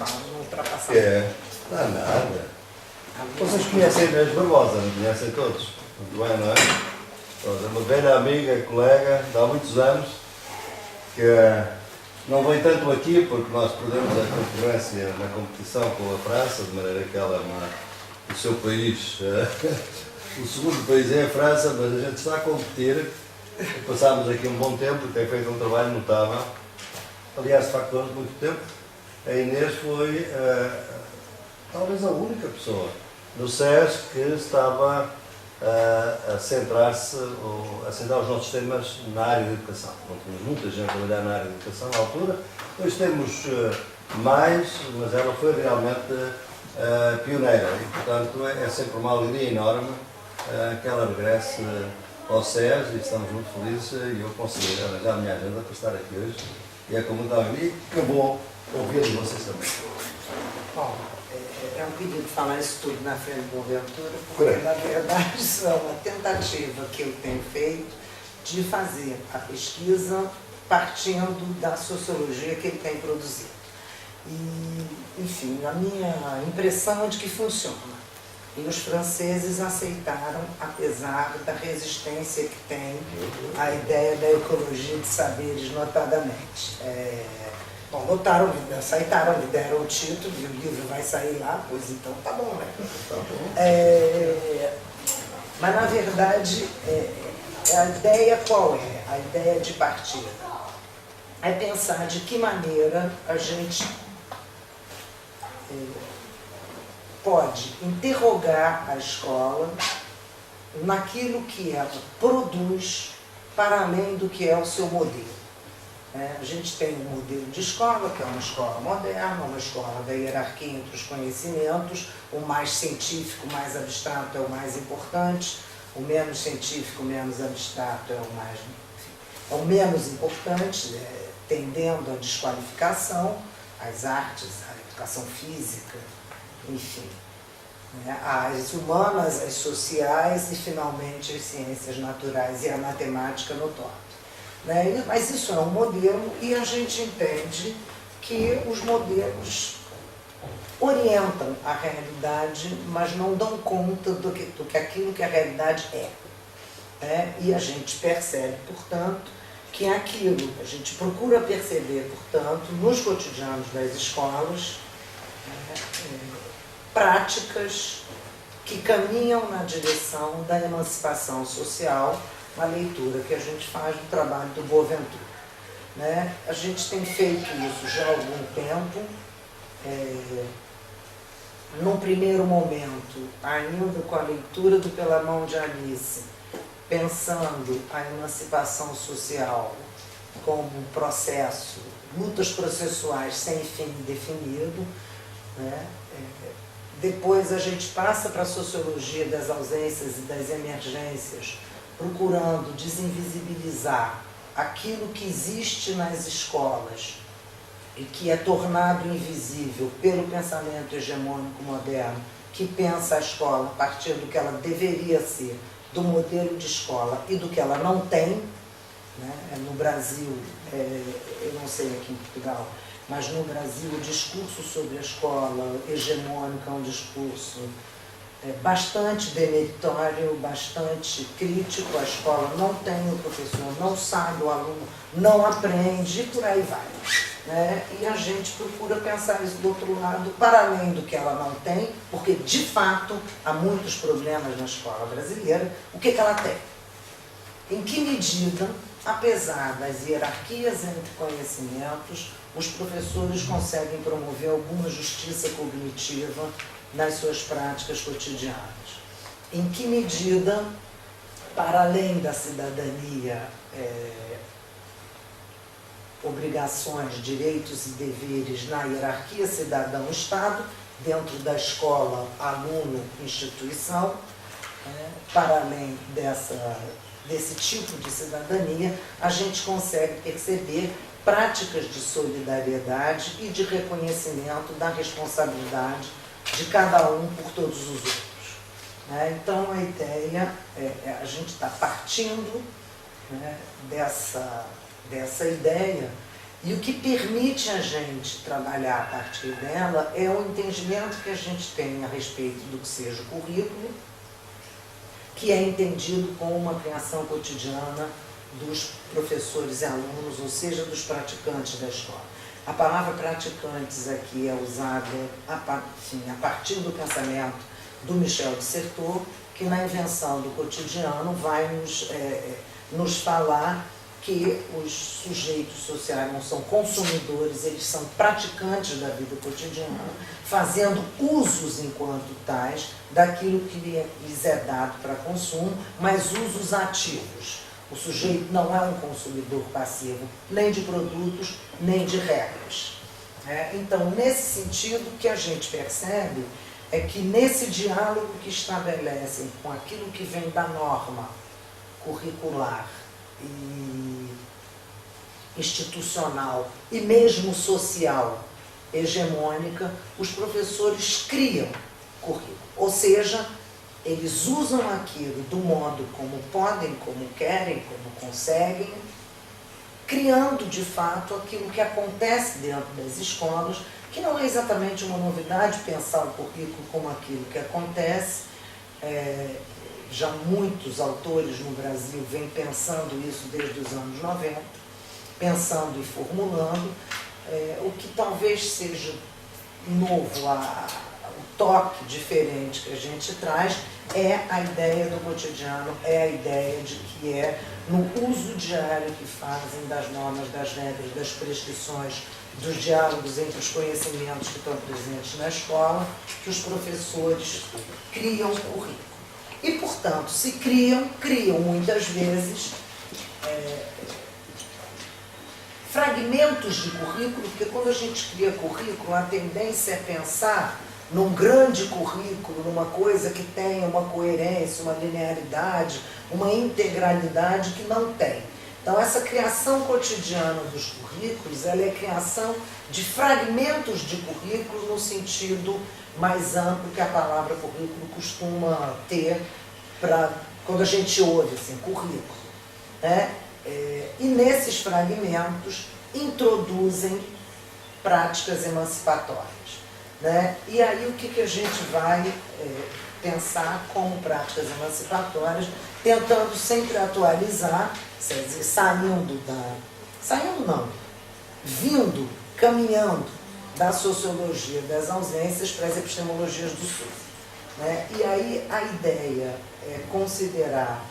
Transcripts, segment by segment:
fala, não ultrapassar. Não há nada. Vocês conhecem a Inês Barbosa, não conhecem todos? Muito bem, não é? É uma velha amiga, colega, de há muitos anos, que não vem tanto aqui porque nós perdemos a concorrência na competição com a França, de maneira que ela é o seu país, o segundo país é a França, mas a gente está a competir. Passámos aqui um bom tempo e tem feito um trabalho notável. Aliás, de facto, durante muito tempo, a Inês foi talvez a única pessoa no SES que estava a centrar-se, a centrar os nossos temas na área de educação. Não tínhamos muita gente a trabalhar na área de educação na altura, depois temos mais, mas ela foi realmente pioneira e, portanto, é sempre uma alegria enorme que ela regresse ao SES e estamos muito felizes e eu consegui arranjar a minha agenda para estar aqui hoje e é com muita alegria e que bom ouvir de vocês também. Bom, é um pedido falar isso tudo na frente do Boaventura, porque na verdade isso é uma tentativa que eu tenho feito de fazer a pesquisa partindo da sociologia que ele tem produzido. E, enfim, a minha impressão é de que funciona. E os franceses aceitaram, apesar da resistência que tem à ideia da ecologia de saberes, notadamente. Bom, aceitaram, me deram o título e o livro vai sair lá, pois então tá bom, né? Tá bom. Mas, na verdade, a ideia qual é? A ideia de partida é pensar de que maneira a gente pode interrogar a escola naquilo que ela produz para além do que é o seu modelo. A gente tem um modelo de escola, que é uma escola moderna, uma escola da hierarquia entre os conhecimentos, o mais científico, o mais abstrato é o mais importante, o menos científico, o menos abstrato é o menos importante, tendendo à desqualificação, as artes, a educação física, enfim, as humanas, as sociais e, finalmente, as ciências naturais e a matemática no top. Mas isso é um modelo e a gente entende que os modelos orientam a realidade, mas não dão conta do que aquilo que a realidade é. E a gente percebe, portanto, que aquilo, a gente procura perceber, portanto, nos cotidianos das escolas, práticas que caminham na direção da emancipação social, uma leitura que a gente faz do trabalho do Boaventura. A gente tem feito isso já há algum tempo, num primeiro momento, ainda com a leitura do Pela Mão de Alice, pensando a emancipação social como um processo, lutas processuais sem fim definido. Depois a gente passa para a sociologia das ausências e das emergências, procurando desinvisibilizar aquilo que existe nas escolas e que é tornado invisível pelo pensamento hegemônico moderno, que pensa a escola a partir do que ela deveria ser, do modelo de escola e do que ela não tem. No Brasil, eu não sei aqui em Portugal, mas no Brasil o discurso sobre a escola hegemônica é um discurso bastante demeritório, bastante crítico. A escola não tem o professor, não sabe o aluno, não aprende e por aí vai. E a gente procura pensar isso do outro lado, para além do que ela não tem, porque de fato há muitos problemas na escola brasileira. O que ela tem? Em que medida, apesar das hierarquias entre conhecimentos, os professores conseguem promover alguma justiça cognitiva nas suas práticas cotidianas? Em que medida, para além da cidadania, obrigações, direitos e deveres na hierarquia cidadão-estado, dentro da escola, aluno, instituição, para além desse tipo de cidadania, a gente consegue perceber práticas de solidariedade e de reconhecimento da responsabilidade de cada um por todos os outros. Então, a ideia a gente está partindo dessa ideia E o que permite a gente trabalhar a partir dela é o entendimento que a gente tem a respeito do que seja o currículo, que é entendido como uma criação cotidiana dos professores e alunos, ou seja, dos praticantes da escola. A palavra praticantes aqui é usada a partir do pensamento do Michel de Certeau, que na invenção do cotidiano vai nos falar que os sujeitos sociais não são consumidores, eles são praticantes da vida cotidiana, fazendo usos enquanto tais daquilo que lhes é dado para consumo, mas usos ativos. O sujeito não é um consumidor passivo, nem de produtos, nem de regras. Então, nesse sentido, o que a gente percebe é que nesse diálogo que estabelecem com aquilo que vem da norma curricular e institucional e mesmo social hegemônica, os professores criam currículo. Ou seja, eles usam aquilo do modo como podem, como querem, como conseguem, criando de fato aquilo que acontece dentro das escolas, que não é exatamente uma novidade pensar o currículo como aquilo que acontece. Já muitos autores no Brasil vêm pensando isso desde os anos 90, pensando e formulando. O que talvez seja novo, o toque diferente que a gente traz é a ideia do cotidiano, é a ideia de que é no uso diário que fazem das normas, das regras, das prescrições, dos diálogos entre os conhecimentos que estão presentes na escola, que os professores criam currículo. E, portanto, se criam muitas vezes fragmentos de currículo, porque quando a gente cria currículo, a tendência é pensar num grande currículo, numa coisa que tenha uma coerência, uma linearidade, uma integralidade que não tem. Então, essa criação cotidiana dos currículos, ela é a criação de fragmentos de currículo no sentido mais amplo que a palavra currículo costuma ter quando a gente ouve assim, currículo. E nesses fragmentos introduzem práticas emancipatórias. E aí o que a gente vai pensar como práticas emancipatórias, tentando sempre atualizar, caminhando da sociologia das ausências para as epistemologias do SUS. E aí a ideia é considerar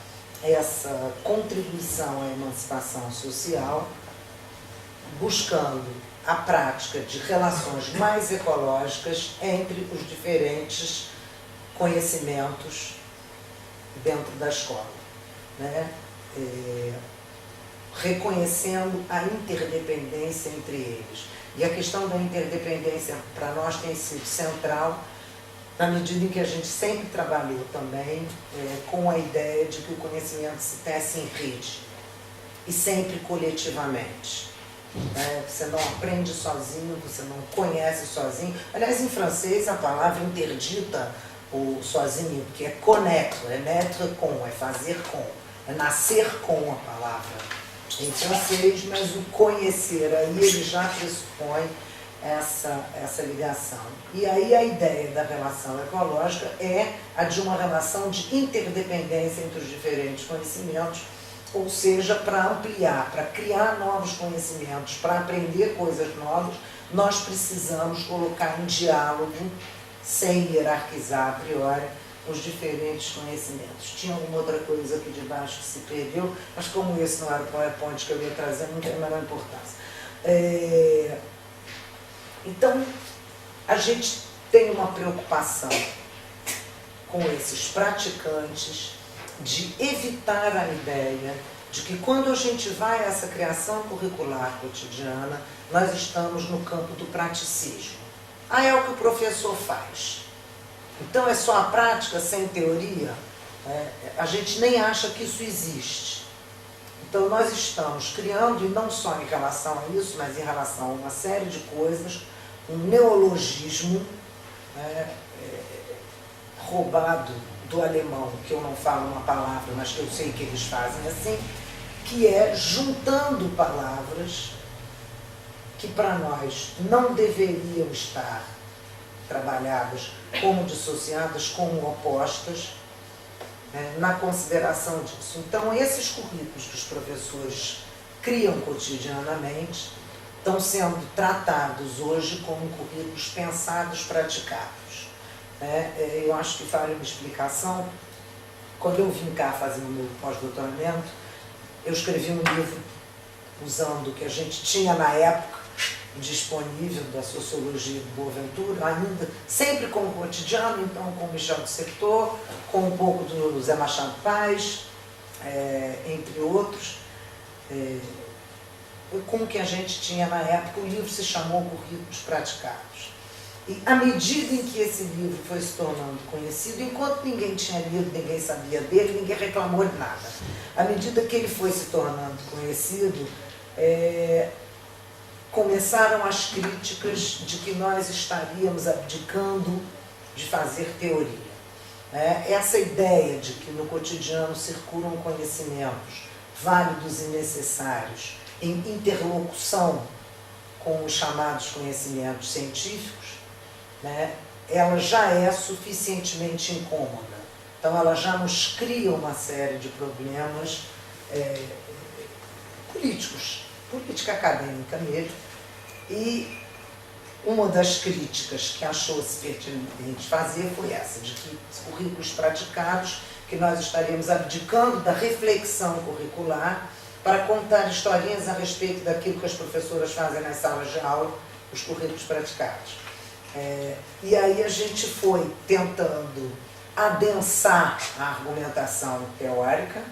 essa contribuição à emancipação social, buscando a prática de relações mais ecológicas entre os diferentes conhecimentos dentro da escola, reconhecendo a interdependência entre eles. E a questão da interdependência para nós tem sido central, na medida em que a gente sempre trabalhou também com a ideia de que o conhecimento se tece em rede e sempre coletivamente. Você não aprende sozinho, você não conhece sozinho. Aliás, em francês a palavra interdita o sozinho, que é connaître, é naître com, é fazer com, é nascer com a palavra em francês, mas o conhecer, aí ele já pressupõe essa ligação. E aí a ideia da relação ecológica é a de uma relação de interdependência entre os diferentes conhecimentos, ou seja, para ampliar, para criar novos conhecimentos, para aprender coisas novas, nós precisamos colocar em diálogo, sem hierarquizar a priori, os diferentes conhecimentos. Tinha alguma outra coisa aqui de baixo que se perdeu, mas como esse não era o PowerPoint que eu ia trazer, não tem a menor importância. Então, a gente tem uma preocupação com esses praticantes de evitar a ideia de que quando a gente vai a essa criação curricular cotidiana, nós estamos no campo do praticismo. É o que o professor faz. Então é só a prática sem teoria? A gente nem acha que isso existe. Então nós estamos criando, e não só em relação a isso, mas em relação a uma série de coisas, um neologismo roubado do alemão, que eu não falo uma palavra, mas que eu sei que eles fazem assim, que é juntando palavras que para nós não deveriam estar trabalhadas como dissociadas, como opostas, né, na consideração disso. Então, esses currículos que os professores criam cotidianamente estão sendo tratados hoje como currículos pensados, praticados. Né? Eu acho que vale uma explicação. Quando eu vim cá fazer o meu pós-doutoramento, eu escrevi um livro usando o que a gente tinha na época disponível da sociologia do Boaventura, ainda sempre com o cotidiano, então com o Michel de Certeau, com um pouco do Zé Machado Paz, entre outros, com o que a gente tinha na época. O livro se chamou Currículos Praticados. E à medida em que esse livro foi se tornando conhecido, enquanto ninguém tinha lido, ninguém sabia dele, ninguém reclamou de nada. À medida que ele foi se tornando conhecido, começaram as críticas de que nós estaríamos abdicando de fazer teoria. Essa ideia de que no cotidiano circulam conhecimentos válidos e necessários em interlocução com os chamados conhecimentos científicos, né, ela já é suficientemente incômoda. Então, ela já nos cria uma série de problemas políticos, política acadêmica mesmo. E uma das críticas que achou-se pertinente fazer foi essa, de que currículos praticados, que nós estaríamos abdicando da reflexão curricular para contar historinhas a respeito daquilo que as professoras fazem nas salas de aula, os currículos praticados. E aí a gente foi tentando adensar a argumentação teórica,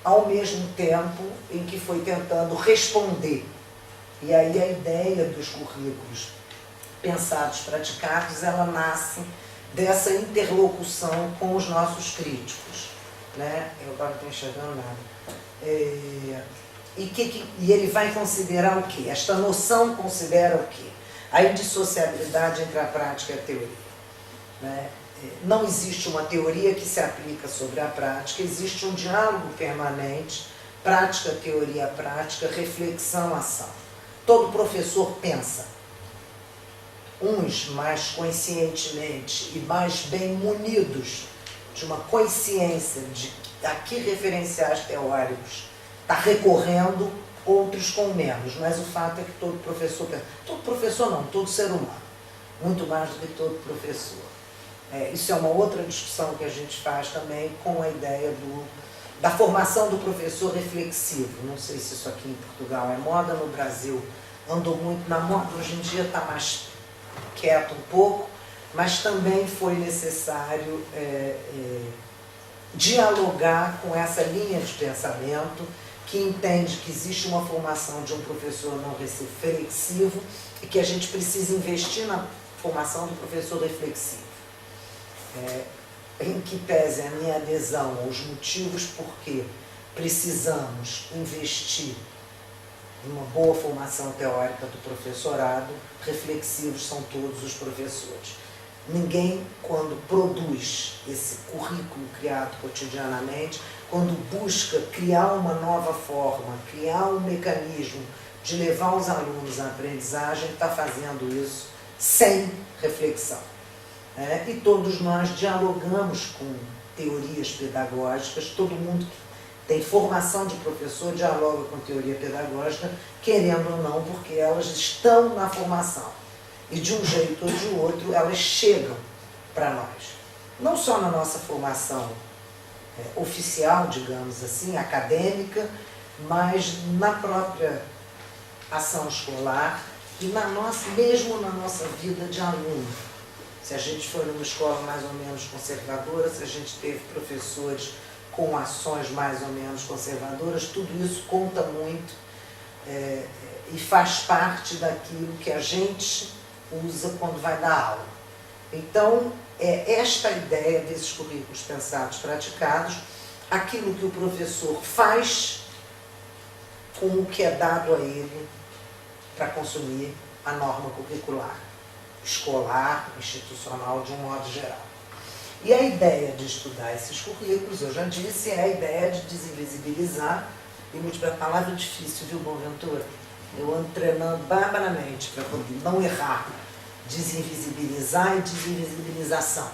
ao mesmo tempo em que foi tentando responder. E aí a ideia dos currículos pensados, praticados, ela nasce dessa interlocução com os nossos críticos. Né? Eu agora não estou enxergando nada. E ele vai considerar o quê? Esta noção considera o quê? A indissociabilidade entre a prática e a teoria. Né? Não existe uma teoria que se aplica sobre a prática, existe um diálogo permanente, prática, teoria, prática, reflexão, ação. Todo professor pensa, uns mais conscientemente e mais bem munidos de uma consciência de a que referenciais teóricos está recorrendo, outros com menos, mas o fato é que todo professor pensa. Todo professor não, todo ser humano, muito mais do que todo professor. Isso é uma outra discussão que a gente faz também com a ideia da formação do professor reflexivo. Não sei se isso aqui em Portugal é moda, no Brasil andou muito na moda, hoje em dia está mais quieto um pouco, mas também foi necessário dialogar com essa linha de pensamento que entende que existe uma formação de um professor não reflexivo e que a gente precisa investir na formação do professor reflexivo. Em que pese a minha adesão aos motivos por que precisamos investir em uma boa formação teórica do professorado, reflexivos são todos os professores. Ninguém, quando produz esse currículo criado cotidianamente, quando busca criar uma nova forma, criar um mecanismo de levar os alunos à aprendizagem, está fazendo isso sem reflexão. E todos nós dialogamos com teorias pedagógicas, todo mundo que tem formação de professor dialoga com teoria pedagógica, querendo ou não, porque elas estão na formação. E de um jeito ou de outro, elas chegam para nós. Não só na nossa formação oficial, digamos assim, acadêmica, mas na própria ação escolar e mesmo na nossa vida de aluno. Se a gente foi numa escola mais ou menos conservadora, se a gente teve professores com ações mais ou menos conservadoras, tudo isso conta muito e faz parte daquilo que a gente usa quando vai dar aula. Então, esta ideia desses currículos pensados, praticados, aquilo que o professor faz com o que é dado a ele para consumir a norma curricular, escolar, institucional, de um modo geral. E a ideia de estudar esses currículos, eu já disse, é a ideia de desinvisibilizar e multiplicar. Palavra difícil, viu, Boaventura? Eu ando treinando barbaramente para poder não errar, desinvisibilizar e desinvisibilização.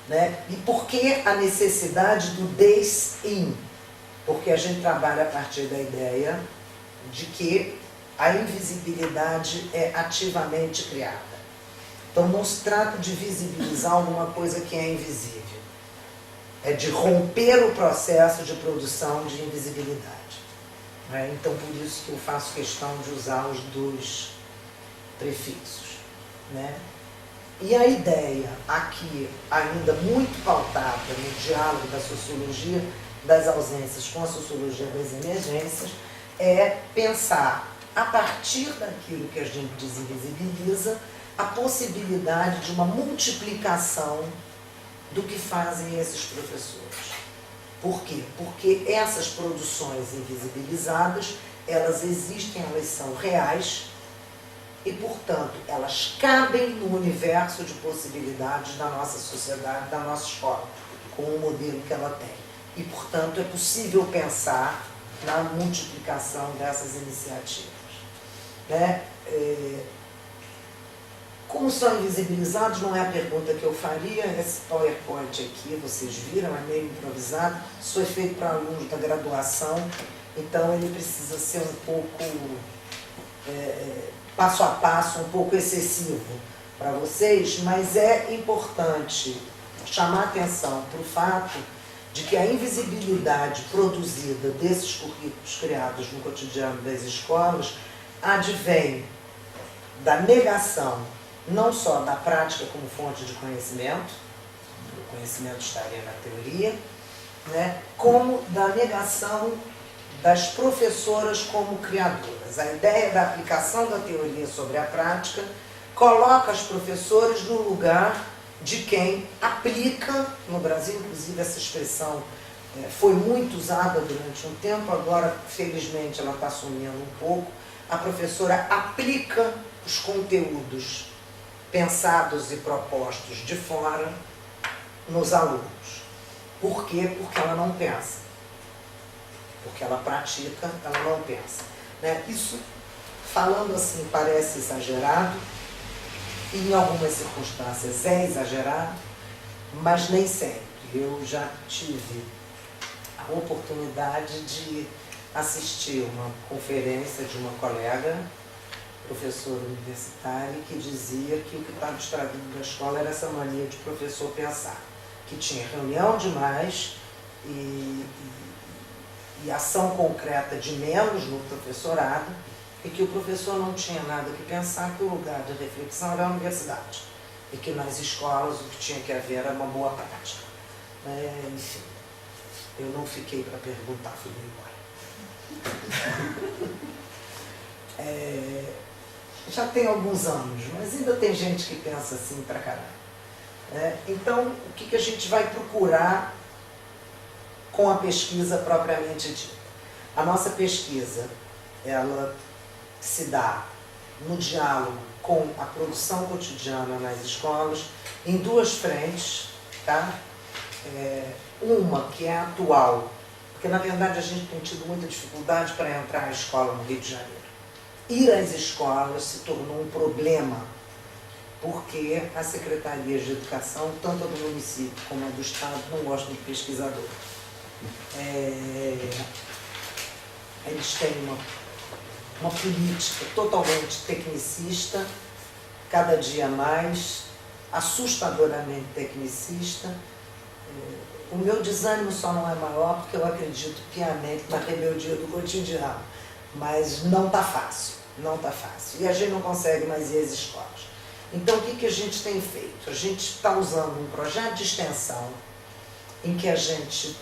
Né? E por que a necessidade do des-in? Porque a gente trabalha a partir da ideia de que a invisibilidade é ativamente criada. Então não se trata de visibilizar alguma coisa que é invisível. É de romper o processo de produção de invisibilidade. Né? Então por isso que eu faço questão de usar os dois prefixos. Né? E a ideia aqui, ainda muito pautada no diálogo da sociologia das ausências com a sociologia das emergências, é pensar, a partir daquilo que a gente desinvisibiliza, a possibilidade de uma multiplicação do que fazem esses professores. Por quê? Porque essas produções invisibilizadas, elas existem, elas são reais e, portanto, elas cabem no universo de possibilidades da nossa sociedade, da nossa escola, com o modelo que ela tem. E, portanto, é possível pensar na multiplicação dessas iniciativas. Né? Como são invisibilizados, não é a pergunta que eu faria. Esse PowerPoint aqui, vocês viram, é meio improvisado. Isso foi feito para alunos da graduação, então ele precisa ser um pouco, passo a passo, um pouco excessivo para vocês, mas é importante chamar atenção para o fato de que a invisibilidade produzida desses currículos criados no cotidiano das escolas advém da negação não só da prática como fonte de conhecimento, o conhecimento estaria na teoria, né, como da negação das professoras como criadoras. A ideia da aplicação da teoria sobre a prática coloca as professoras no lugar de quem aplica, no Brasil, inclusive, essa expressão foi muito usada durante um tempo, agora, felizmente, ela está sumindo um pouco. A professora aplica os conteúdos pensados e propostos de fora nos alunos. Por quê? Porque ela não pensa. Porque ela pratica, ela não pensa. Né? Isso, falando assim, parece exagerado, e em algumas circunstâncias é exagerado, mas nem sempre. Eu já tive a oportunidade de assistir uma conferência de uma colega, professora universitária, que dizia que o que estava extravindo da escola era essa mania de professor pensar, que tinha reunião demais e ação concreta de menos no professorado, e que o professor não tinha nada que pensar, que o lugar de reflexão era a universidade, e que nas escolas o que tinha que haver era uma boa prática. Enfim, eu não fiquei para perguntar, fui embora. Já tem alguns anos, mas ainda tem gente que pensa assim pra caralho. Então, o que a gente vai procurar com a pesquisa propriamente dita? A nossa pesquisa, ela se dá no diálogo com a produção cotidiana nas escolas em duas frentes, tá? Uma que é atual, porque na verdade a gente tem tido muita dificuldade para entrar na escola no Rio de Janeiro. Ir às escolas se tornou um problema, porque as secretarias de educação, tanto a do município como a do estado, não gostam de pesquisador. Eles têm uma política totalmente tecnicista, cada dia mais, assustadoramente tecnicista. O meu desânimo só não é maior porque eu acredito piamente na rebeldia do cotidiano, mas não está fácil, não está fácil. E a gente não consegue mais ir às escolas. Então, o que a gente tem feito? A gente está usando um projeto de extensão em que a gente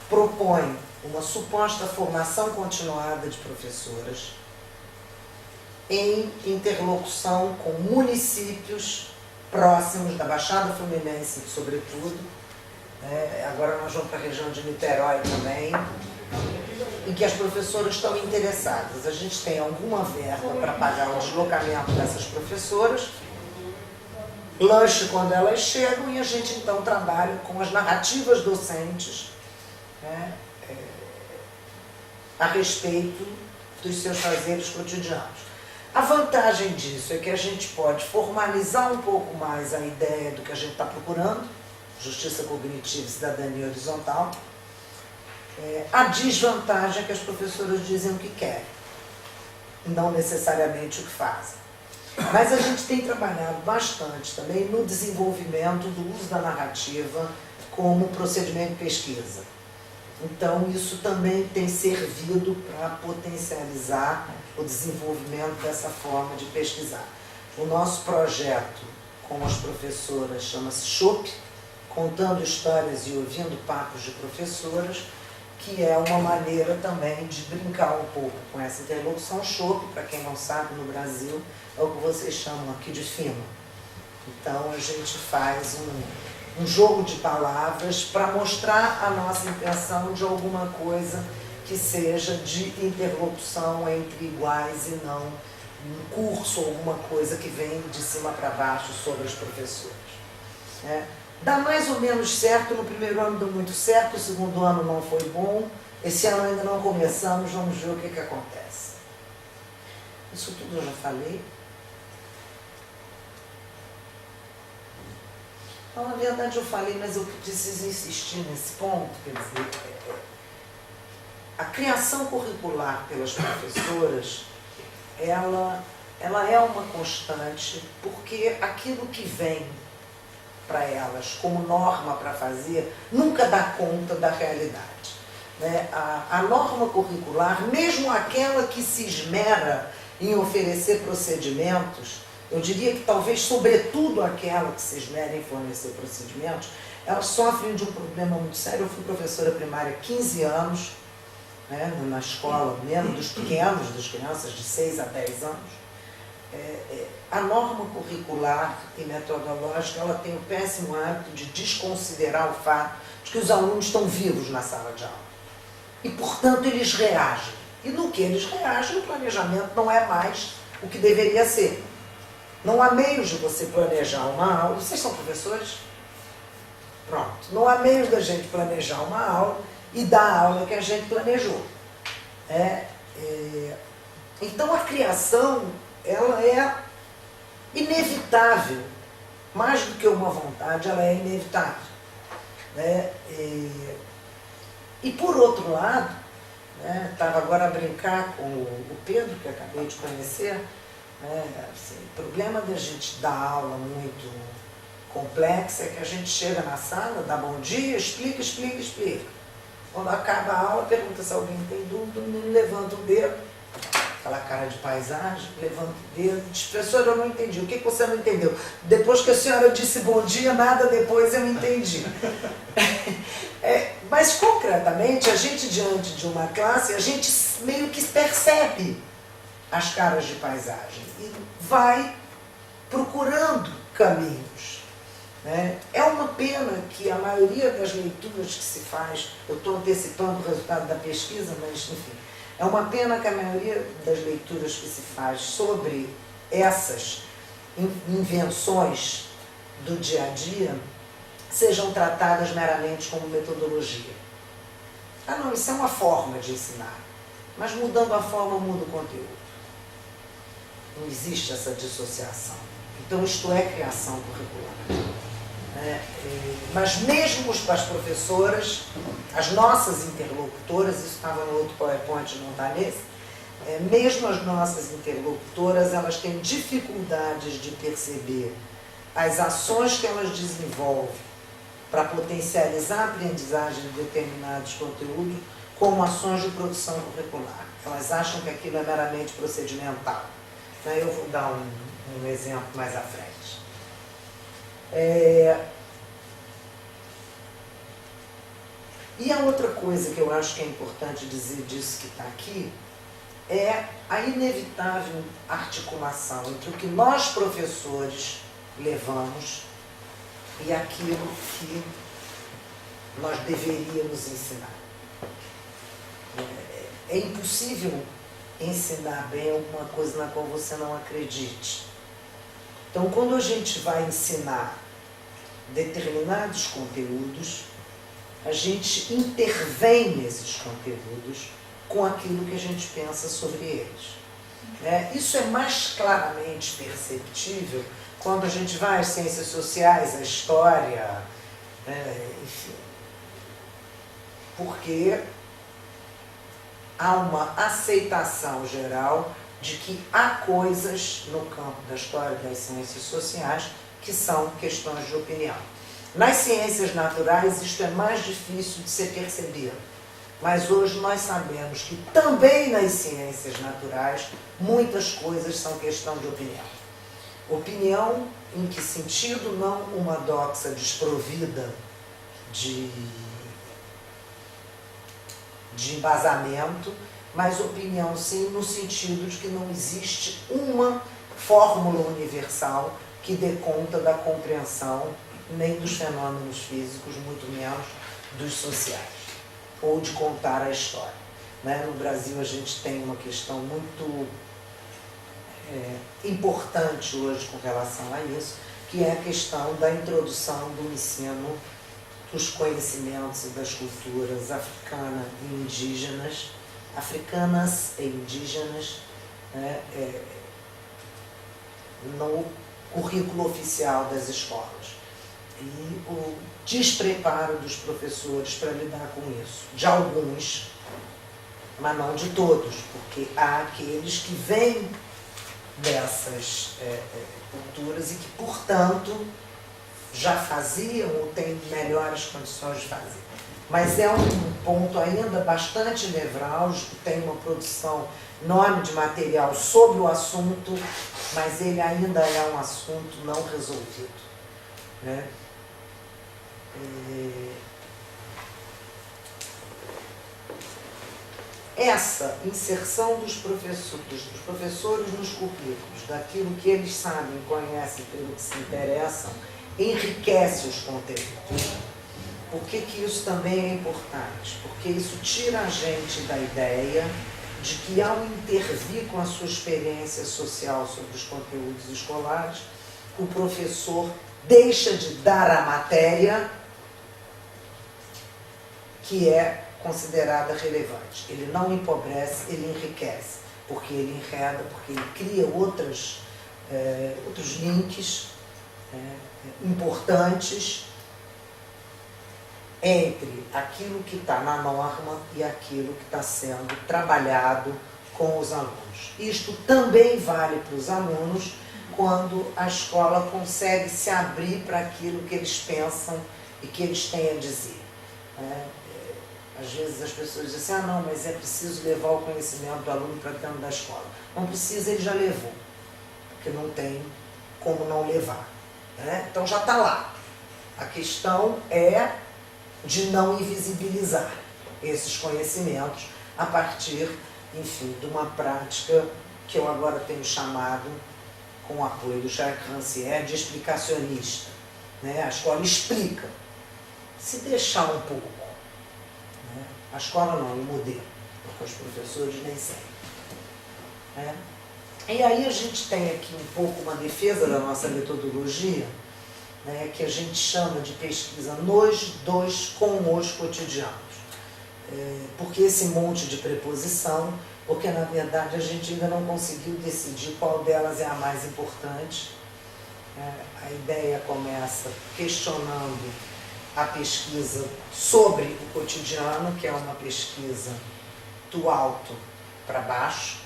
propõe uma suposta formação continuada de professoras em interlocução com municípios próximos da Baixada Fluminense, sobretudo. Agora nós vamos para a região de Niterói também, em que as professoras estão interessadas. A gente tem alguma verba para pagar o deslocamento dessas professoras, lanche quando elas chegam, e a gente então trabalha com as narrativas docentes, a respeito dos seus fazeres cotidianos. A vantagem disso é que a gente pode formalizar um pouco mais a ideia do que a gente está procurando, justiça cognitiva e cidadania horizontal. A desvantagem é que as professoras dizem o que querem, não necessariamente o que fazem. Mas a gente tem trabalhado bastante também no desenvolvimento do uso da narrativa como procedimento de pesquisa. Então, isso também tem servido para potencializar o desenvolvimento dessa forma de pesquisar. O nosso projeto com as professoras chama-se CHOP, Contando Histórias e Ouvindo Papos de Professoras, que é uma maneira também de brincar um pouco com essa interlocução. CHOP, para quem não sabe, no Brasil, é o que vocês chamam aqui de fino. Então, a gente faz um jogo de palavras para mostrar a nossa intenção de alguma coisa que seja de interlocução entre iguais e não um curso, alguma coisa que vem de cima para baixo sobre as professoras. Dá mais ou menos certo, no primeiro ano deu muito certo, o segundo ano não foi bom, esse ano ainda não começamos, vamos ver o que acontece. Isso tudo eu já falei. Então, na verdade eu falei, mas eu preciso insistir nesse ponto, quer dizer, a criação curricular pelas professoras, ela é uma constante, porque aquilo que vem para elas como norma para fazer nunca dá conta da realidade. A norma curricular, mesmo aquela que se esmera em oferecer procedimentos, eu diria que talvez, sobretudo aquela que se esmera em fornecer procedimentos, elas sofrem de um problema muito sério. Eu fui professora primária há 15 anos, na escola mesmo, dos pequenos, das crianças de 6 a 10 anos. A norma curricular e metodológica, ela tem o péssimo hábito de desconsiderar o fato de que os alunos estão vivos na sala de aula. E, portanto, eles reagem. E no que eles reagem, o planejamento não é mais o que deveria ser. Não há meios de você planejar uma aula. Vocês são professores? Pronto. Não há meios da gente planejar uma aula e dar a aula que a gente planejou. Então, a criação, ela é inevitável. Mais do que uma vontade, ela é inevitável. E, por outro lado, estava agora a brincar com o Pedro, que acabei de conhecer, o problema da gente dar aula muito complexa é que a gente chega na sala, dá bom dia, explica. Quando acaba a aula, pergunta se alguém tem dúvida, o menino levanta o dedo, aquela cara de paisagem, levanta o dedo, diz: professora, eu não entendi. O que você não entendeu? Depois que a senhora disse bom dia, nada depois eu entendi. Mas, concretamente, a gente, diante de uma classe, a gente meio que percebe as caras de paisagem e vai procurando caminhos. É uma pena que a maioria das leituras que se faz, eu estou antecipando o resultado da pesquisa, mas enfim, é uma pena que a maioria das leituras que se faz sobre essas invenções do dia a dia sejam tratadas meramente como metodologia. Não, isso é uma forma de ensinar, mas mudando a forma muda o conteúdo. Não existe essa dissociação. Então, isto é criação curricular. Mas mesmo as professoras, as nossas interlocutoras, isso estava no outro PowerPoint, não está nesse, mesmo as nossas interlocutoras, elas têm dificuldades de perceber as ações que elas desenvolvem para potencializar a aprendizagem de determinados conteúdos como ações de produção curricular. Elas acham que aquilo é meramente procedimental. Eu vou dar um exemplo mais à frente. E a outra coisa que eu acho que é importante dizer disso que está aqui é a inevitável articulação entre o que nós, professores, levamos e aquilo que nós deveríamos ensinar. É impossível ensinar bem alguma coisa na qual você não acredite. Então, quando a gente vai ensinar determinados conteúdos, a gente intervém nesses conteúdos com aquilo que a gente pensa sobre eles. Isso é mais claramente perceptível quando a gente vai às ciências sociais, à história, enfim. Porque há uma aceitação geral de que há coisas no campo da história das ciências sociais que são questões de opinião. Nas ciências naturais isto é mais difícil de ser percebido, mas hoje nós sabemos que também nas ciências naturais muitas coisas são questão de opinião. Opinião em que sentido? Não uma doxa desprovida de embasamento, mas opinião sim no sentido de que não existe uma fórmula universal que dê conta da compreensão nem dos fenômenos físicos, muito menos dos sociais, ou de contar a história. No Brasil a gente tem uma questão muito importante hoje com relação a isso, que é a questão da introdução do ensino dos conhecimentos e das culturas africanas e indígenas, no currículo oficial das escolas. E o despreparo dos professores para lidar com isso. De alguns, mas não de todos, porque há aqueles que vêm dessas culturas e que, portanto, já faziam ou têm melhores condições de fazer. Mas é um ponto ainda bastante nevrálgico, tem uma produção enorme de material sobre o assunto, mas ele ainda é um assunto não resolvido. Essa inserção dos professores nos currículos, daquilo que eles sabem, conhecem, pelo que se interessam, enriquece os conteúdos. Por que isso também é importante? Porque isso tira a gente da ideia de que, ao intervir com a sua experiência social sobre os conteúdos escolares, o professor deixa de dar a matéria que é considerada relevante. Ele não empobrece, ele enriquece, porque ele enreda, porque ele cria outros links importantes entre aquilo que está na norma e aquilo que está sendo trabalhado com os alunos. Isto também vale para os alunos quando a escola consegue se abrir para aquilo que eles pensam e que eles têm a dizer. Às vezes as pessoas dizem assim, não, mas é preciso levar o conhecimento do aluno para dentro da escola. Não precisa, ele já levou, porque não tem como não levar. Então já está lá. A questão é de não invisibilizar esses conhecimentos a partir, enfim, de uma prática que eu agora tenho chamado, com o apoio do Jacques Rancière, de explicacionista. A escola explica, se deixar um pouco. A escola não, o modelo, porque os professores nem sempre. E aí a gente tem aqui um pouco uma defesa da nossa metodologia, que a gente chama de pesquisa nos, dos, com os cotidianos. Porque esse monte de preposição, porque na verdade a gente ainda não conseguiu decidir qual delas é a mais importante. A ideia começa questionando a pesquisa sobre o cotidiano, que é uma pesquisa do alto para baixo,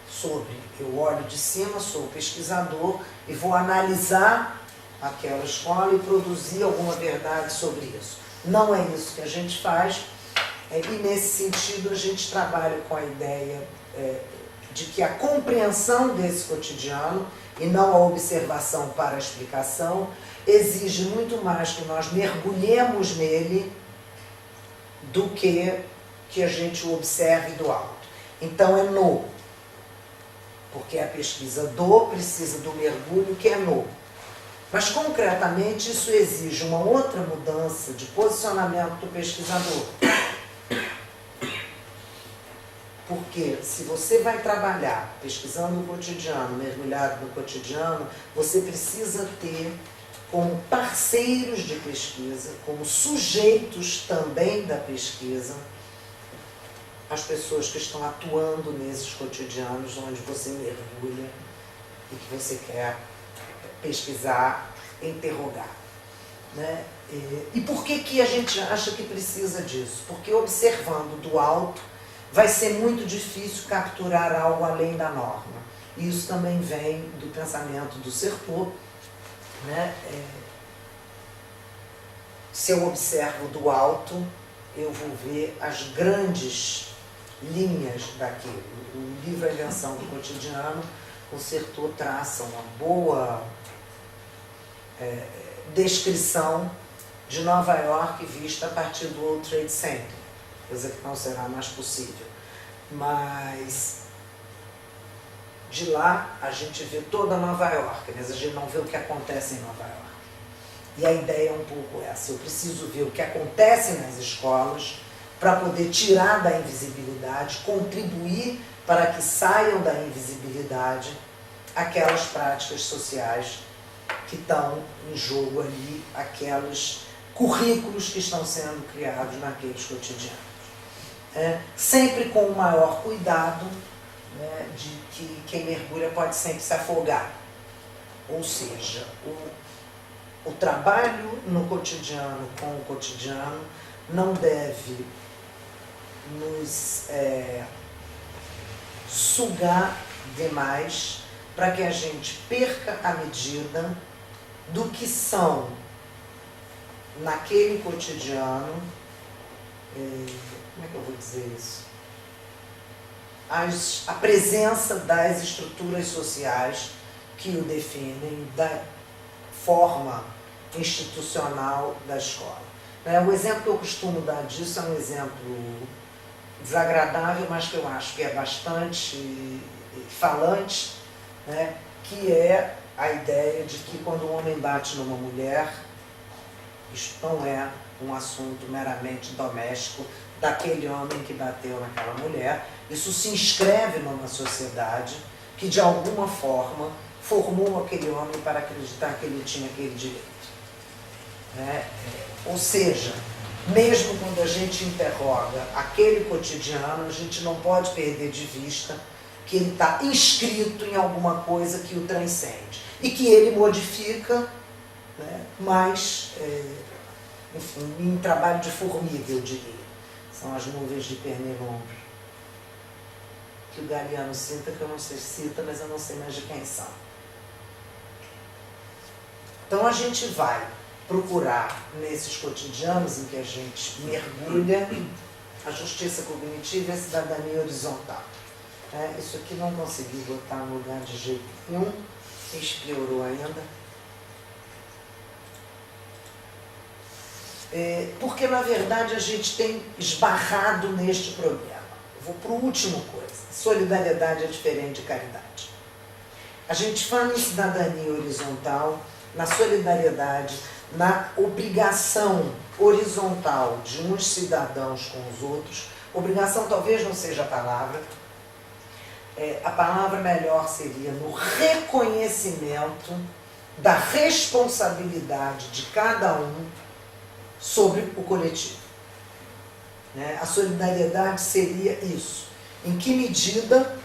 sobre, eu olho de cima, sou o pesquisador e vou analisar aquela escola e produzir alguma verdade sobre isso. Não é isso que a gente faz, e nesse sentido a gente trabalha com a ideia de que a compreensão desse cotidiano, e não a observação para a explicação, exige muito mais que nós mergulhemos nele do que a gente o observe do alto. Então é no, porque a pesquisa do precisa do mergulho que é no. Mas concretamente isso exige uma outra mudança de posicionamento do pesquisador. Porque se você vai trabalhar pesquisando o cotidiano, mergulhado no cotidiano, você precisa ter como parceiros de pesquisa, como sujeitos também da pesquisa, as pessoas que estão atuando nesses cotidianos onde você mergulha e que você quer pesquisar, interrogar, né? E por que a gente acha que precisa disso? Porque observando do alto vai ser muito difícil capturar algo além da norma. E isso também vem do pensamento do Certeau, né? Se eu observo do alto, eu vou ver as grandes linhas daquilo. O livro A Invenção do Cotidiano, o Certeau traça uma boa descrição de Nova York vista a partir do World Trade Center, coisa que não será mais possível. Mas de lá a gente vê toda Nova York, mas a gente não vê o que acontece em Nova York. E a ideia é um pouco essa: eu preciso ver o que acontece nas escolas para poder tirar da invisibilidade, contribuir para que saiam da invisibilidade aquelas práticas sociais que estão em jogo ali, aqueles currículos que estão sendo criados naqueles cotidianos. Sempre com o maior cuidado, né, de que quem mergulha pode sempre se afogar. Ou seja, o trabalho no cotidiano com o cotidiano não deve nos sugar demais para que a gente perca a medida do que são, naquele cotidiano, como é que eu vou dizer isso? A presença das estruturas sociais que o definem, da forma institucional da escola. O exemplo que eu costumo dar disso é um exemplo desagradável, mas que eu acho que é bastante falante, né? Que é a ideia de que quando um homem bate numa mulher, isso não é um assunto meramente doméstico daquele homem que bateu naquela mulher. Isso se inscreve numa sociedade que de alguma forma formou aquele homem para acreditar que ele tinha aquele direito. Ou seja, mesmo quando a gente interroga aquele cotidiano, a gente não pode perder de vista que ele está inscrito em alguma coisa que o transcende e que ele modifica, né, mas, enfim, em trabalho de formiga, eu diria. São as nuvens de pernilongo que o Galeano cita, que eu não sei se cita, mas eu não sei mais de quem são. Então a gente vai procurar nesses cotidianos em que a gente mergulha a justiça cognitiva e a cidadania horizontal. Isso aqui não consegui botar no lugar de jeito nenhum, isso piorou ainda. Porque na verdade a gente tem esbarrado neste problema. Vou para a última coisa: solidariedade é diferente de caridade. A gente fala em cidadania horizontal, na solidariedade, na obrigação horizontal de uns cidadãos com os outros. Obrigação talvez não seja a palavra. A palavra melhor seria no reconhecimento da responsabilidade de cada um sobre o coletivo. A solidariedade seria isso. Em que medida,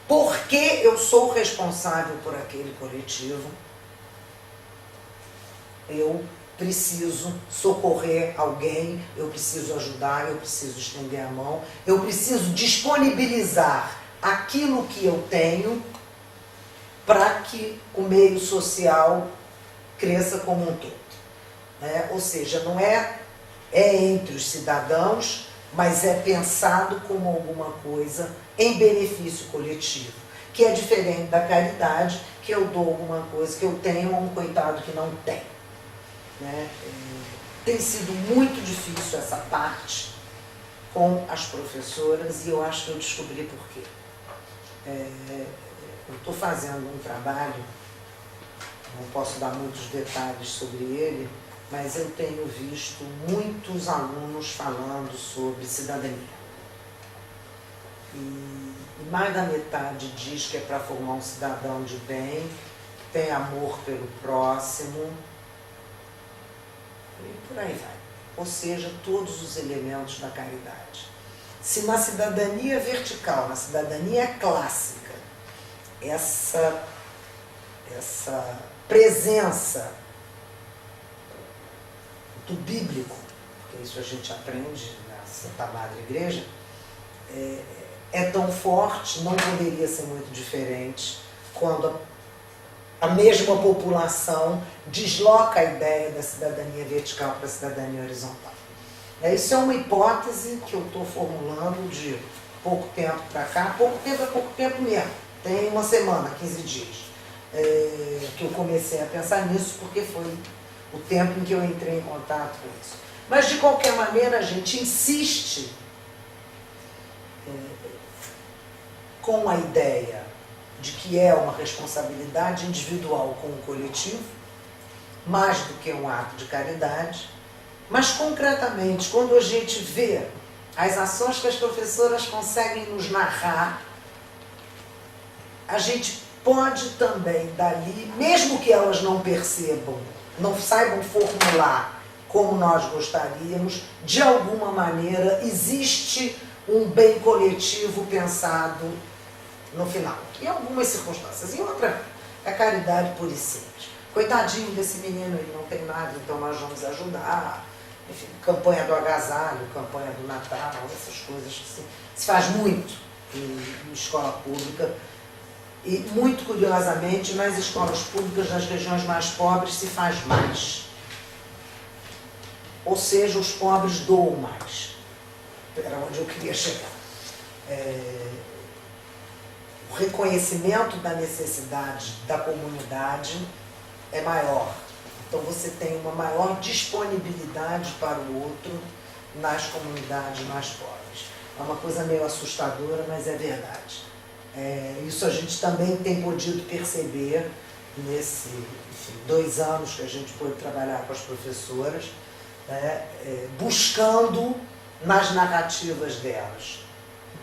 porque eu sou responsável por aquele coletivo, eu preciso socorrer alguém, eu preciso ajudar, eu preciso estender a mão, eu preciso disponibilizar aquilo que eu tenho para que o meio social cresça como um todo. Ou seja, não é entre os cidadãos, mas é pensado como alguma coisa em benefício coletivo, que é diferente da caridade, que eu dou alguma coisa que eu tenho a um coitado que não tem. Tem sido muito difícil essa parte com as professoras e eu acho que eu descobri por quê. Eu estou fazendo um trabalho, não posso dar muitos detalhes sobre ele, mas eu tenho visto muitos alunos falando sobre cidadania. E mais da metade diz que é para formar um cidadão de bem, tem amor pelo próximo, e por aí vai. Ou seja, todos os elementos da caridade. se na cidadania vertical, na cidadania clássica, essa presença do bíblico, porque isso a gente aprende na Santa Madre Igreja, é tão forte, não poderia ser muito diferente quando a mesma população desloca a ideia da cidadania vertical para a cidadania horizontal. Isso é uma hipótese que eu estou formulando de pouco tempo para cá, pouco tempo é pouco tempo mesmo, tem uma semana, 15 dias, que eu comecei a pensar nisso, porque foi o tempo em que eu entrei em contato com isso. Mas, de qualquer maneira, a gente insiste com a ideia de que é uma responsabilidade individual com o coletivo, mais do que um ato de caridade, mas concretamente, quando a gente vê as ações que as professoras conseguem nos narrar, a gente pode também dali, mesmo que elas não percebam, não saibam formular como nós gostaríamos, de alguma maneira existe um bem coletivo pensado no final. Em algumas circunstâncias. Em outra, é caridade pura e simples. Coitadinho desse menino, ele não tem nada, então nós vamos ajudar. Enfim, campanha do agasalho, campanha do Natal, essas coisas que se faz muito em escola pública. E, muito curiosamente, nas escolas públicas das regiões mais pobres se faz mais. Ou seja, os pobres doam mais. Era onde eu queria chegar. O reconhecimento da necessidade da comunidade é maior. Então você tem uma maior disponibilidade para o outro nas comunidades mais pobres. É uma coisa meio assustadora, mas é verdade. Isso a gente também tem podido perceber nesse 2 anos que a gente pôde trabalhar com as professoras, buscando nas narrativas delas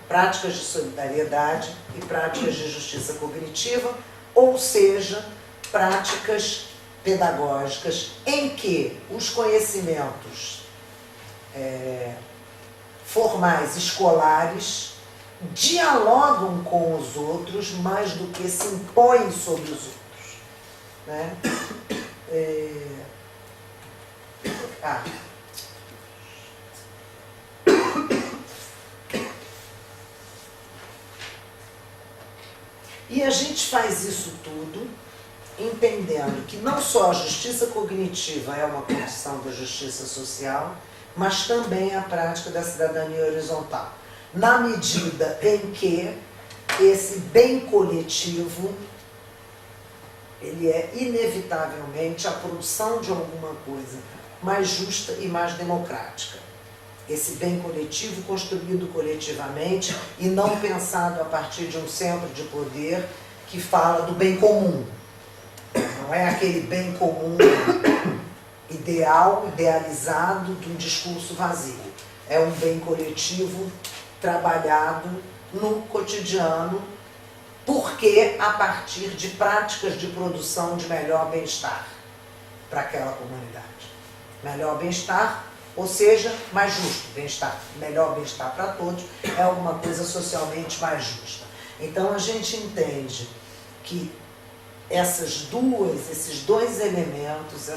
práticas de solidariedade e práticas de justiça cognitiva, ou seja, práticas pedagógicas em que os conhecimentos formais escolares dialogam com os outros mais do que se impõem sobre os outros. Né? E a gente faz isso tudo entendendo que não só a justiça cognitiva é uma condição da justiça social, mas também a prática da cidadania horizontal, na medida em que esse bem coletivo ele é inevitavelmente a produção de alguma coisa mais justa e mais democrática. Esse bem coletivo construído coletivamente e não pensado a partir de um centro de poder que fala do bem comum. Não é aquele bem comum ideal, idealizado de um discurso vazio. É um bem coletivo trabalhado no cotidiano, porque a partir de práticas de produção de melhor bem-estar para aquela comunidade. Melhor bem-estar, ou seja, mais justo bem-estar. Melhor bem-estar para todos é alguma coisa socialmente mais justa. Então a gente entende que esses dois elementos,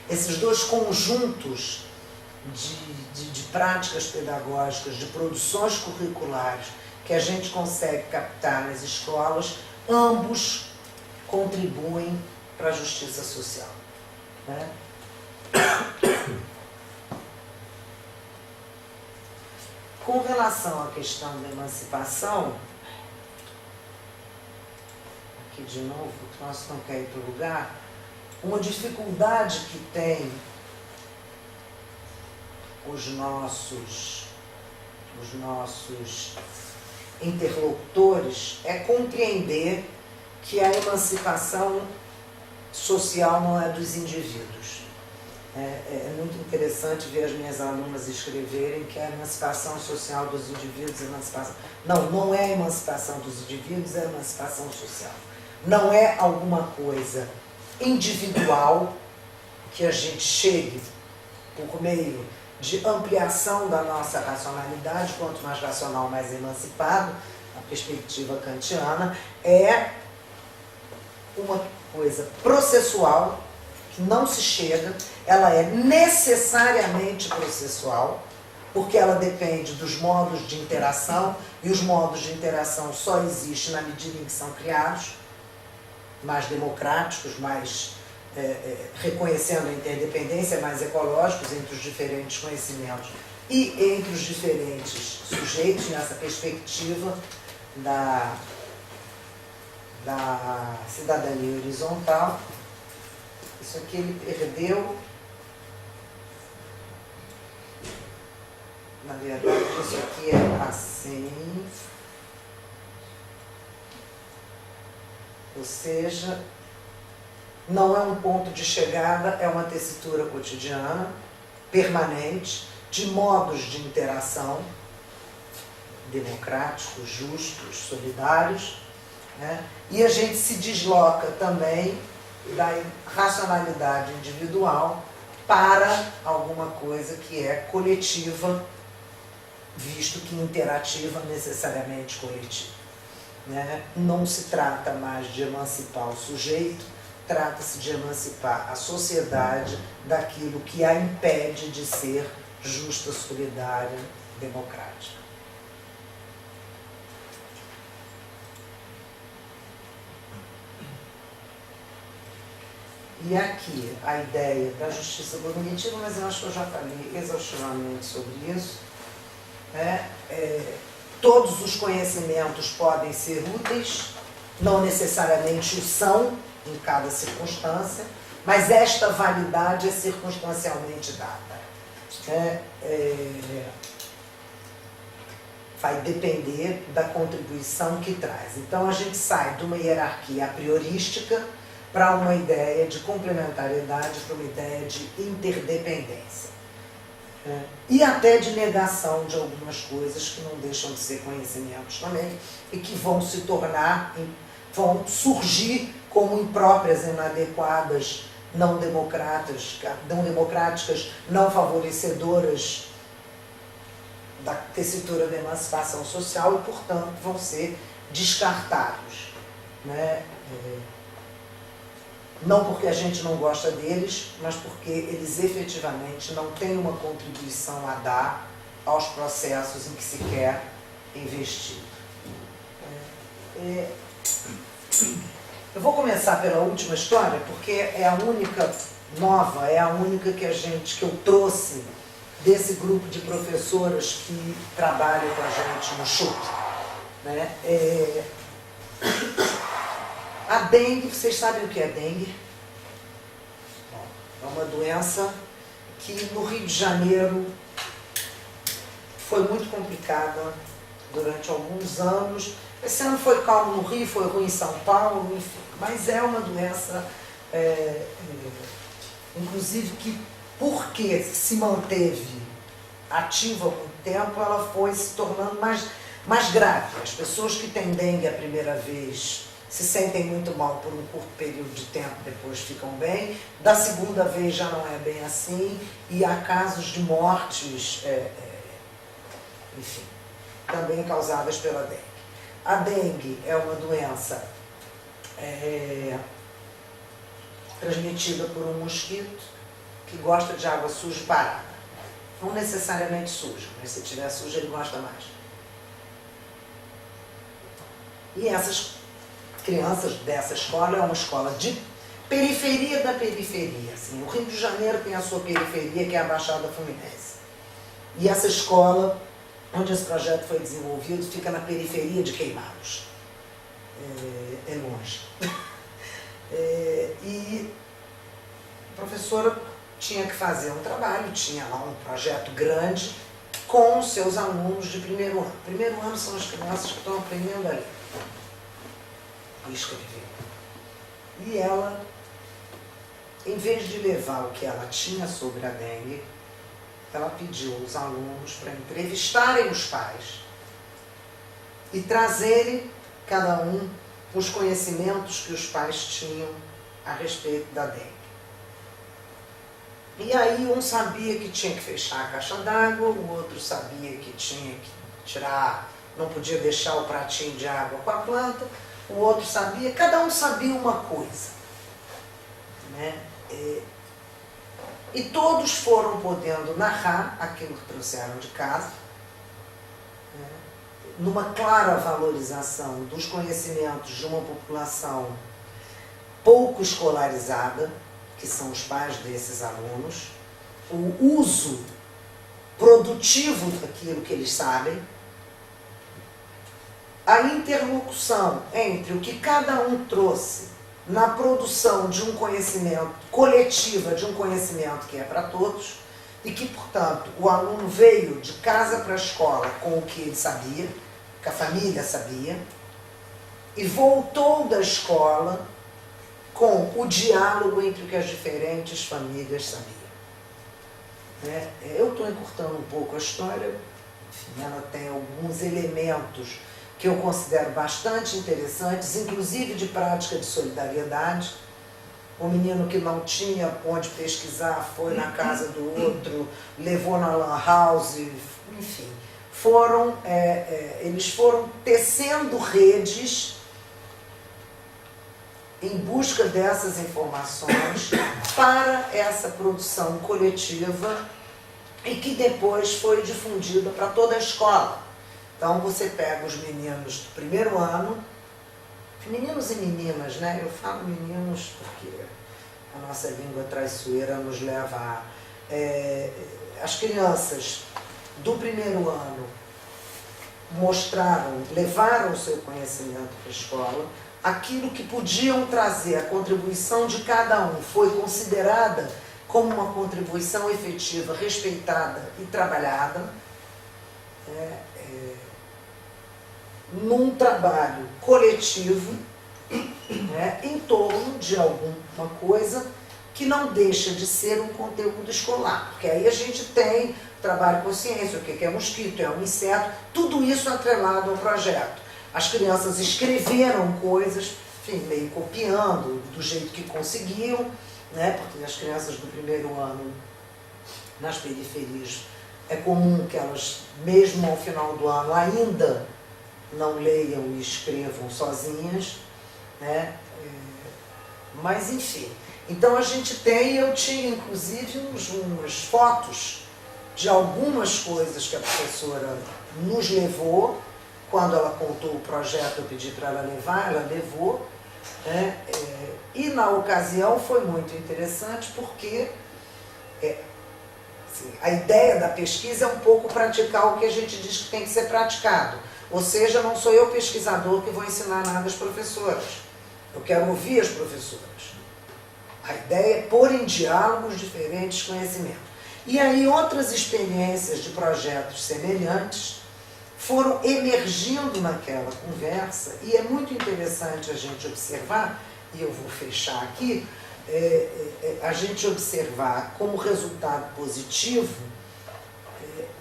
esses dois conjuntos de práticas pedagógicas, de produções curriculares que a gente consegue captar nas escolas, ambos contribuem para a justiça social. Né? Com relação à questão da emancipação, aqui de novo, o nosso não quer ir para o lugar, uma dificuldade que tem os nossos interlocutores é compreender que a emancipação social não é dos indivíduos. É muito interessante ver as minhas alunas escreverem que a emancipação social dos indivíduos é emancipação. Não é a emancipação dos indivíduos, é a emancipação social. Não é alguma coisa individual que a gente chegue por meio de ampliação da nossa racionalidade, quanto mais racional, mais emancipado, a perspectiva kantiana, é uma coisa processual, que não se chega, ela é necessariamente processual, porque ela depende dos modos de interação, e os modos de interação só existem na medida em que são criados, mais democráticos, mais reconhecendo a interdependência, mais ecológicos entre os diferentes conhecimentos e entre os diferentes sujeitos, nessa perspectiva da cidadania horizontal. Isso aqui ele perdeu. Na verdade, isso aqui é assim. Ou seja, não é um ponto de chegada, é uma tessitura cotidiana, permanente, de modos de interação democráticos, justos, solidários, né? E a gente se desloca também da racionalidade individual para alguma coisa que é coletiva, visto que interativa necessariamente coletiva, né? Não se trata mais de emancipar o sujeito, trata-se de emancipar a sociedade daquilo que a impede de ser justa, solidária, democrática. E aqui a ideia da justiça cognitiva, mas eu acho que eu já falei exaustivamente sobre isso. Todos os conhecimentos podem ser úteis, não necessariamente o são em cada circunstância, mas esta validade é circunstancialmente dada. Vai depender da contribuição que traz. Então a gente sai de uma hierarquia a priorística para uma ideia de complementariedade, para uma ideia de interdependência. E até de negação de algumas coisas que não deixam de ser conhecimentos também e que vão se tornar, vão surgir como impróprias, inadequadas, não democráticas, não favorecedoras da tessitura da emancipação social e, portanto, vão ser descartados, né? Não porque a gente não gosta deles, mas porque eles efetivamente não têm uma contribuição a dar aos processos em que se quer investir. Eu vou começar pela última história, porque é a única nova, é a única que eu trouxe desse grupo de professoras que trabalham com a gente no CHUP, né? A dengue, vocês sabem o que é dengue? Bom, é uma doença que no Rio de Janeiro foi muito complicada durante alguns anos. Esse ano foi calmo no Rio, foi ruim em São Paulo, enfim. Mas é uma doença, inclusive, que porque se manteve ativa há muito tempo, ela foi se tornando mais grave. As pessoas que têm dengue a primeira vez se sentem muito mal por um curto período de tempo, depois ficam bem. Da segunda vez já não é bem assim, e há casos de mortes, enfim, também causadas pela dengue. A dengue é uma doença transmitida por um mosquito que gosta de água suja e parada. Não necessariamente suja, mas se tiver suja ele gosta mais. E essas crianças dessa escola é uma escola de periferia da periferia. Assim. O Rio de Janeiro tem a sua periferia, que é a Baixada Fluminense. E essa escola, onde esse projeto foi desenvolvido, fica na periferia de Queimados. É longe. E a professora tinha que fazer um trabalho, tinha lá um projeto grande com os seus alunos de primeiro ano. Primeiro ano são as crianças que estão aprendendo a ler e escrever. E ela, em vez de levar o que ela tinha sobre a dengue, ela pediu aos alunos para entrevistarem os pais e trazerem, cada um, os conhecimentos que os pais tinham a respeito da dengue. E aí um sabia que tinha que fechar a caixa d'água, o outro sabia que tinha que tirar, não podia deixar o pratinho de água com a planta, o outro sabia, cada um sabia uma coisa, né? E todos foram podendo narrar aquilo que trouxeram de casa, né? Numa clara valorização dos conhecimentos de uma população pouco escolarizada, que são os pais desses alunos, o uso produtivo daquilo que eles sabem, a interlocução entre o que cada um trouxe na produção de um conhecimento coletiva, de um conhecimento que é para todos, e que, portanto, o aluno veio de casa para a escola com o que ele sabia, que a família sabia, e voltou da escola com o diálogo entre o que as diferentes famílias sabiam. Eu estou encurtando um pouco a história, enfim, ela tem alguns elementos que eu considero bastante interessantes, inclusive de prática de solidariedade. O menino que não tinha onde pesquisar foi na casa do outro, levou na lan house, enfim. Eles foram tecendo redes em busca dessas informações para essa produção coletiva e que depois foi difundida para toda a escola. Então você pega os meninos do primeiro ano, meninos e meninas, né? Eu falo meninos porque a nossa língua traiçoeira nos leva a... as crianças do primeiro ano levaram o seu conhecimento para a escola, aquilo que podiam trazer, a contribuição de cada um foi considerada como uma contribuição efetiva, respeitada e trabalhada, num trabalho coletivo, em torno de alguma coisa que não deixa de ser um conteúdo escolar. Porque aí a gente tem trabalho com ciência, o que é mosquito, é um inseto, tudo isso atrelado ao projeto. As crianças escreveram coisas, enfim, meio copiando do jeito que conseguiam, né? Porque as crianças do primeiro ano, nas periferias, é comum que elas, mesmo ao final do ano, ainda não leiam e escrevam sozinhas, né? Mas, enfim. Então a gente tem, eu tinha inclusive umas fotos de algumas coisas que a professora nos levou. Quando ela contou o projeto, eu pedi para ela levar, ela levou, né? E na ocasião foi muito interessante porque assim, a ideia da pesquisa é um pouco praticar o que a gente diz que tem que ser praticado. Ou seja, não sou eu pesquisador que vou ensinar nada às professoras. Eu quero ouvir as professoras. A ideia é pôr em diálogo os diferentes conhecimentos. E aí outras experiências de projetos semelhantes foram emergindo naquela conversa, e é muito interessante a gente observar, e eu vou fechar aqui, a gente observar como resultado positivo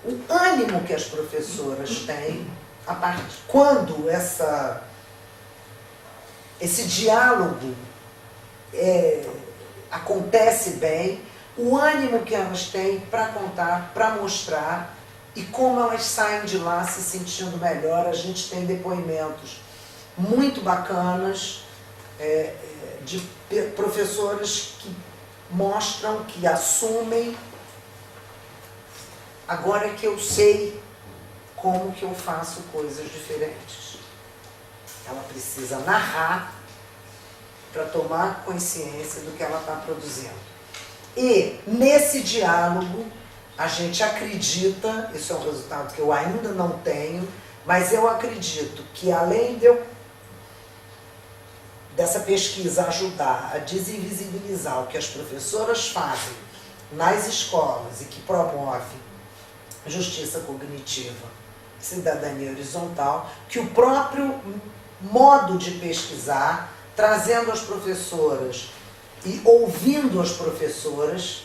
o ânimo que as professoras têm quando esse diálogo acontece bem, o ânimo que elas têm para contar, para mostrar, e como elas saem de lá se sentindo melhor. A gente tem depoimentos muito bacanas de professoras que mostram, que assumem, agora é que eu sei como que eu faço coisas diferentes. Ela precisa narrar para tomar consciência do que ela está produzindo. E nesse diálogo, a gente acredita, isso é um resultado que eu ainda não tenho, mas eu acredito que além dessa pesquisa ajudar a desinvisibilizar o que as professoras fazem nas escolas e que promove justiça cognitiva, cidadania horizontal, que o próprio modo de pesquisar, trazendo as professoras e ouvindo as professoras,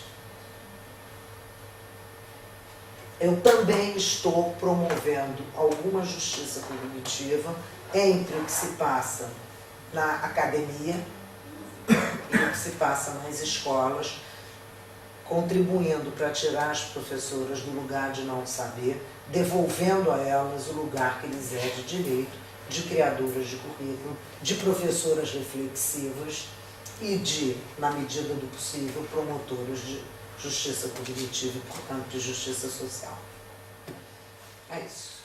eu também estou promovendo alguma justiça cognitiva entre o que se passa na academia e o que se passa nas escolas, contribuindo para tirar as professoras do lugar de não saber, devolvendo a elas o lugar que lhes é de direito, de criadoras de currículo, de professoras reflexivas e de, na medida do possível, promotoras de justiça cognitiva e, portanto, de justiça social. É isso.